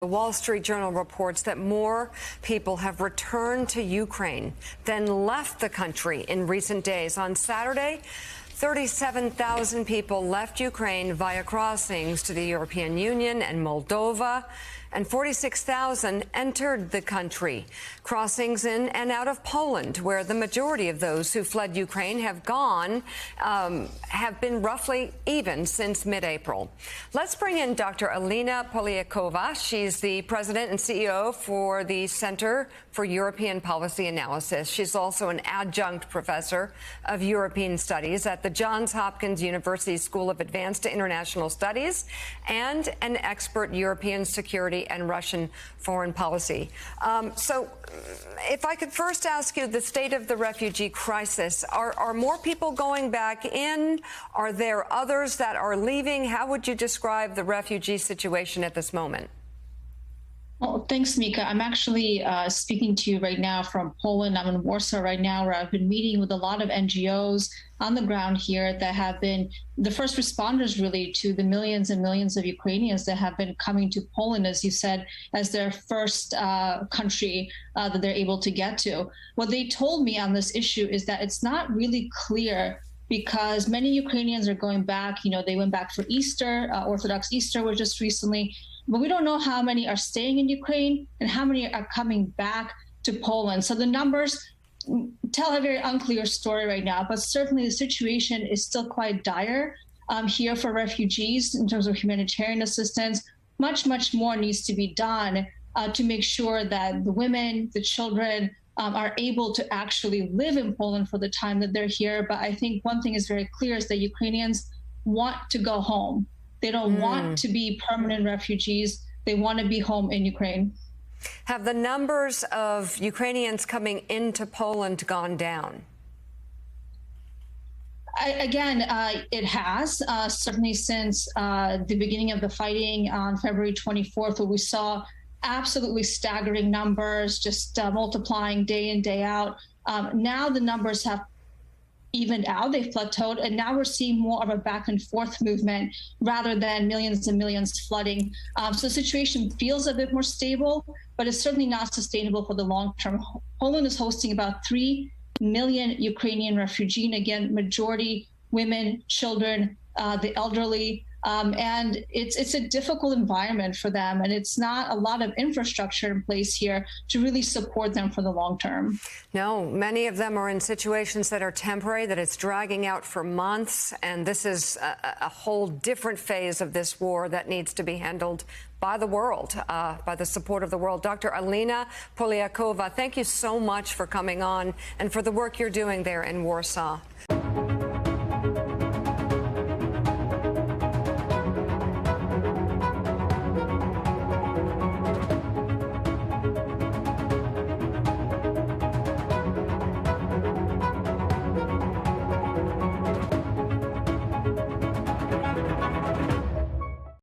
The Wall Street Journal reports that more people have returned to Ukraine than left the country in recent days. On Saturday, 37,000 people left Ukraine via crossings to the European Union and Moldova, and 46,000 entered the country, crossings in and out of Poland, where the majority of those who fled Ukraine have gone, have been roughly even since mid-April. Let's bring in Dr. Alina Polyakova. She's the president and CEO for the Center for European Policy Analysis. She's also an adjunct professor of European Studies at the Johns Hopkins University School of Advanced International Studies and an expert European security and Russian foreign policy. So if I could first ask you the state of the refugee crisis, are more people going back in? Are there others that are leaving? How would you describe the refugee situation at this moment? Well, thanks, Mika. I'm actually speaking to you right now from Poland. I'm in Warsaw right now, where I've been meeting with a lot of NGOs on the ground here that have been the first responders, really, to the millions and millions of Ukrainians that have been coming to Poland, as you said, as their first country that they're able to get to. What they told me on this issue is that it's not really clear, because many Ukrainians are going back. You know, they went back for Easter. Orthodox Easter was just recently. But we don't know how many are staying in Ukraine and how many are coming back to Poland. So the numbers tell a very unclear story right now, but certainly the situation is still quite dire here for refugees in terms of humanitarian assistance. Much, much more needs to be done to make sure that the women, the children are able to actually live in Poland for the time that they're here. But I think one thing is very clear is that Ukrainians want to go home. They don't want to be permanent refugees. They want to be home in Ukraine. Have the numbers of Ukrainians coming into Poland gone down? It has, certainly since the beginning of the fighting on February 24th, where we saw absolutely staggering numbers, just multiplying day in, day out. Now the numbers have evened out, they've plateaued, and now we're seeing more of a back and forth movement rather than millions and millions flooding. So the situation feels a bit more stable, but it's certainly not sustainable for the long term. Poland is hosting about 3 million Ukrainian refugees, again, majority women, children, the elderly. And it's a difficult environment for them, and it's not a lot of infrastructure in place here to really support them for the long term. No, many of them are in situations that are temporary, that it's dragging out for months, and this is a whole different phase of this war that needs to be handled by the world, by the support of the world. Dr. Alina Polyakova, thank you so much for coming on and for the work you're doing there in Warsaw.